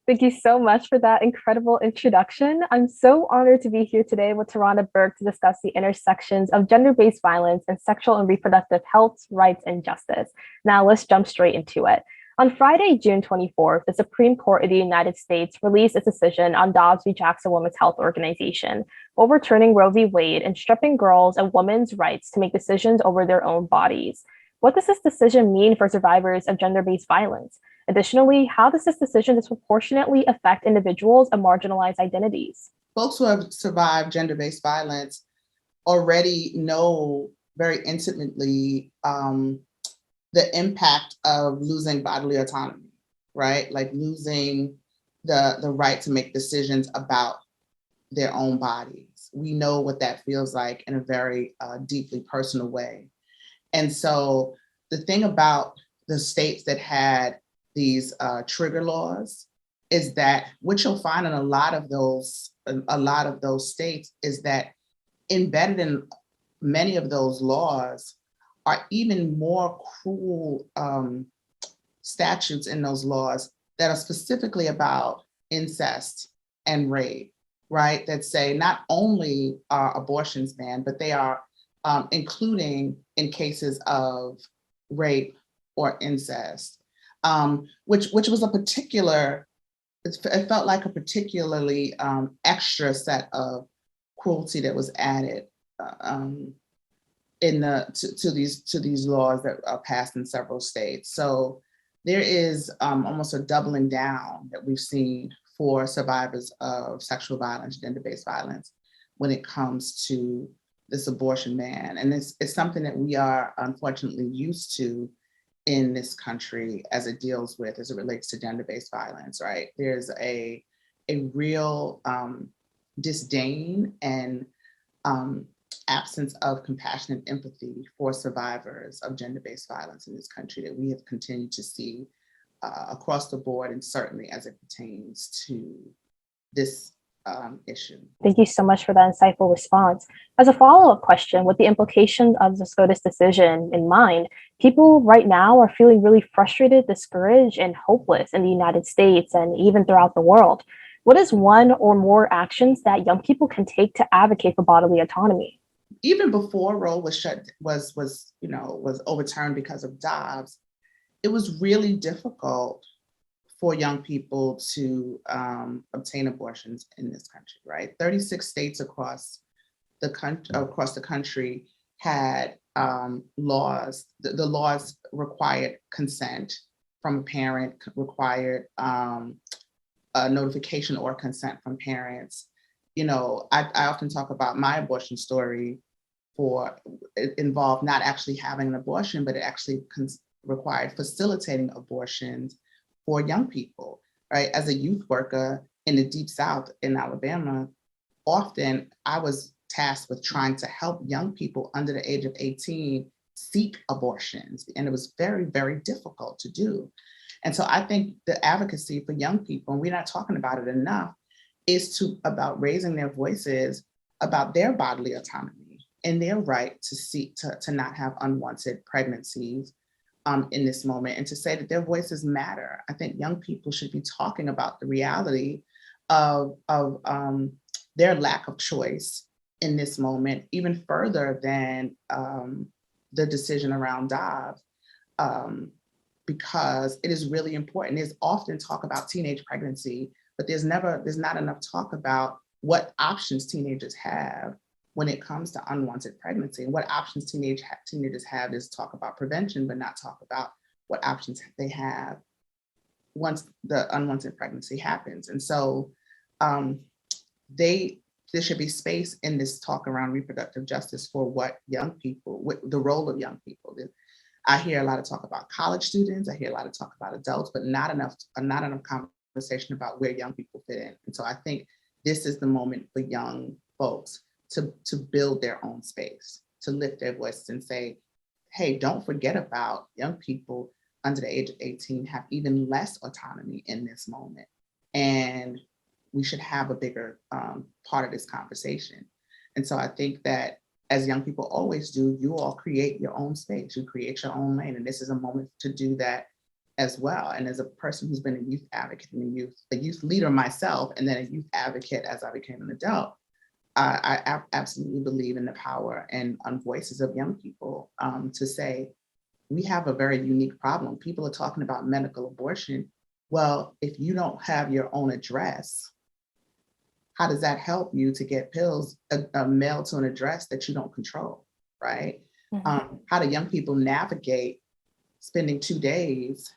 Thank you so much for that incredible introduction. I'm so honored to be here today with Tarana Burke to discuss the intersections of gender-based violence and sexual and reproductive health, rights, and justice. Now let's jump straight into it. On Friday, June 24th, the Supreme Court of the United States released its decision on Dobbs v. Jackson Women's Health Organization, overturning Roe v. Wade and stripping girls and women's rights to make decisions over their own bodies. What does this decision mean for survivors of gender-based violence? Additionally, how does this decision disproportionately affect individuals of marginalized identities? Folks who have survived gender-based violence already know very intimately the impact of losing bodily autonomy, right? Like losing the right to make decisions about their own bodies. We know what that feels like in a very deeply personal way. And so the thing about the states that had these trigger laws is that what you'll find in a lot of those states is that embedded in many of those laws are even more cruel statutes in those laws that are specifically about incest and rape, right? That say not only are abortions banned, but they are including in cases of rape or incest, which was a particular, it felt like a particularly extra set of cruelty that was added to these laws that are passed in several states. So there is almost a doubling down that we've seen for survivors of sexual violence, gender-based violence, when it comes to this abortion ban. And it's something that we are unfortunately used to in this country as it relates to gender-based violence, right? There's a real disdain and absence of compassionate empathy for survivors of gender-based violence in this country that we have continued to see across the board, and certainly as it pertains to this issue. Thank you so much for that insightful response. As a follow-up question, with the implications of the SCOTUS decision in mind, people right now are feeling really frustrated, discouraged, and hopeless in the United States and even throughout the world. What is one or more actions that young people can take to advocate for bodily autonomy? Even before Roe was overturned because of Dobbs, it was really difficult for young people to obtain abortions in this country, right? 36 states across the country had laws. The laws required consent from a parent, required a notification or consent from parents. You know, I often talk about my abortion story. It involved not actually having an abortion, but it actually required facilitating abortions for young people, right? As a youth worker in the Deep South in Alabama, often I was tasked with trying to help young people under the age of 18 seek abortions. And it was very, very difficult to do. And so I think the advocacy for young people, and we're not talking about it enough, is about raising their voices about their bodily autonomy and their right to not have unwanted pregnancies in this moment, and to say that their voices matter. I think young people should be talking about the reality of their lack of choice in this moment, even further than the decision around Dobbs, because it is really important. There's often talk about teenage pregnancy, but there's not enough talk about what options teenagers have when it comes to unwanted pregnancy. And what options teenagers have is talk about prevention, but not talk about what options they have once the unwanted pregnancy happens. And so there should be space in this talk around reproductive justice for the role of young people. I hear a lot of talk about college students, I hear a lot of talk about adults, but not enough conversation about where young people fit in. And so I think this is the moment for young folks to build their own space, to lift their voices and say, hey, don't forget about young people under the age of 18 have even less autonomy in this moment. And we should have a bigger part of this conversation. And so I think that, as young people always do, you all create your own space, you create your own lane. And this is a moment to do that as well. And as a person who's been a youth advocate and a youth leader myself, and then a youth advocate as I became an adult, I absolutely believe in the power and voices of young people to say, we have a very unique problem. People are talking about medical abortion. Well, if you don't have your own address, how does that help you to get pills mailed to an address that you don't control, right? Mm-hmm. How do young people navigate spending 2 days,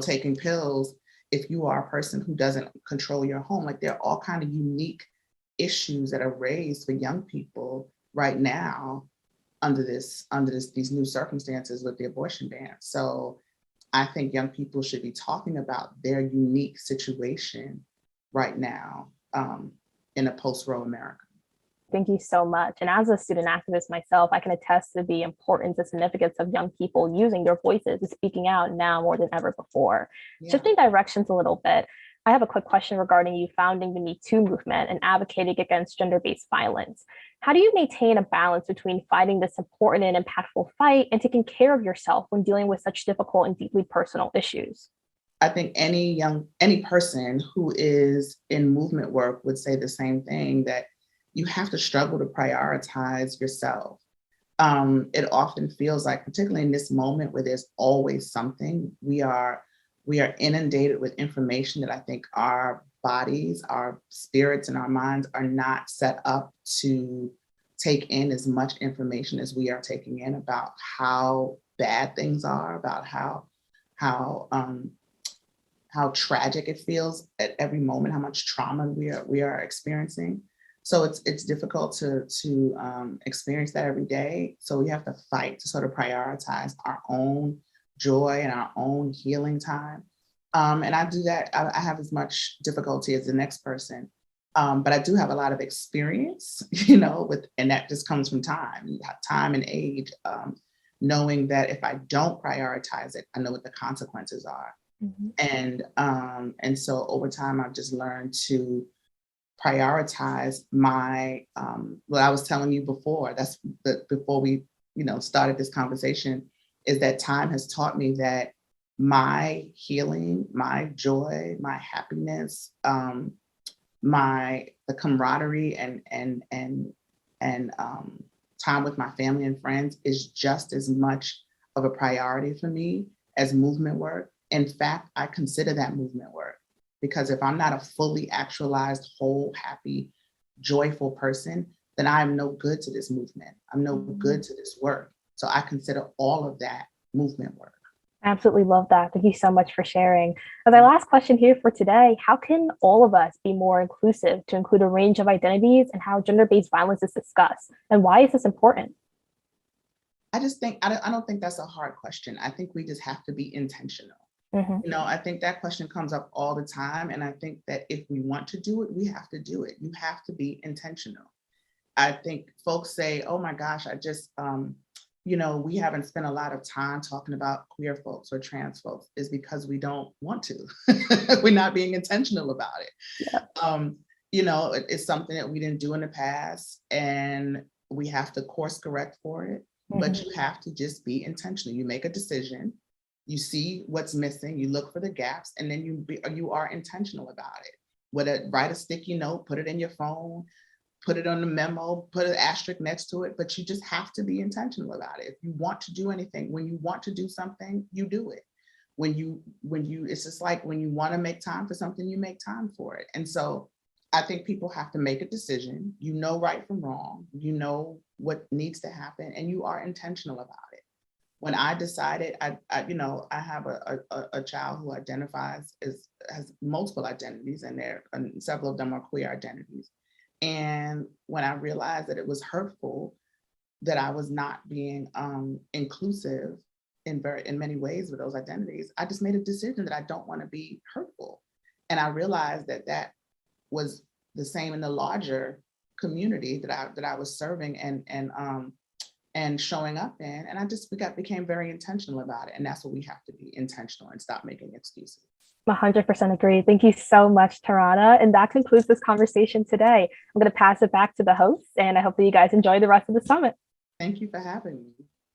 taking pills if you are a person who doesn't control your home? Like, there are all kinds of unique issues that are raised for young people right now under these new circumstances with the abortion ban. So I think young people should be talking about their unique situation right now in a post-Roe America. Thank you so much. And as a student activist myself, I can attest to the importance and significance of young people using their voices and speaking out now more than ever before. Yeah. Shifting directions a little bit, I have a quick question regarding you founding the Me Too movement and advocating against gender-based violence. How do you maintain a balance between fighting this important and impactful fight and taking care of yourself when dealing with such difficult and deeply personal issues? I think any person who is in movement work would say the same thing, that you have to struggle to prioritize yourself. It often feels like, particularly in this moment where there's always something, we are inundated with information that I think our bodies, our spirits, and our minds are not set up to take in as much information as we are taking in about how bad things are, about how tragic it feels at every moment, how much trauma we are experiencing. So it's difficult to experience that every day. So we have to fight to sort of prioritize our own joy and our own healing time. And I do that. I have as much difficulty as the next person, but I do have a lot of experience, and that just comes from time and age, knowing that if I don't prioritize it, I know what the consequences are. Mm-hmm. And so over time, I've just learned to prioritize my, what I was telling you before, before we, started this conversation, is that time has taught me that my healing, my joy, my happiness, the camaraderie and time with my family and friends is just as much of a priority for me as movement work. In fact, I consider that movement work, because if I'm not a fully actualized, whole, happy, joyful person, then I am no good to this movement. I'm no good to this work. So I consider all of that movement work. I absolutely love that. Thank you so much for sharing. As our last question here for today, how can all of us be more inclusive to include a range of identities and how gender-based violence is discussed? And why is this important? I just think, I don't think that's a hard question. I think we just have to be intentional. Mm-hmm. I think that question comes up all the time. And I think that if we want to do it, we have to do it. You have to be intentional. I think folks say, oh my gosh, I just, we haven't spent a lot of time talking about queer folks or trans folks, is because we don't want to. We're not being intentional about it. Yeah. It's something that we didn't do in the past, and we have to course correct for it. Mm-hmm. But you have to just be intentional. You make a decision. You see what's missing, you look for the gaps, and then you are intentional about it. Write a sticky note, put it in your phone, put it on the memo, put an asterisk next to it, but you just have to be intentional about it. If you want to do anything, when you want to do something, you do it. It's just like when you want to make time for something, you make time for it. And so I think people have to make a decision, right from wrong, what needs to happen, and you are intentional about it. When I decided, I have a child who has multiple identities, and several of them are queer identities. And when I realized that it was hurtful, that I was not being inclusive in many ways with those identities, I just made a decision that I don't want to be hurtful. And I realized that was the same in the larger community that I was serving and showing up in. And became very intentional about it. And that's what we have to be, intentional, and stop making excuses. 100% agree. Thank you so much, Tarana. And that concludes this conversation today. I'm going to pass it back to the host, and I hope that you guys enjoy the rest of the summit. Thank you for having me.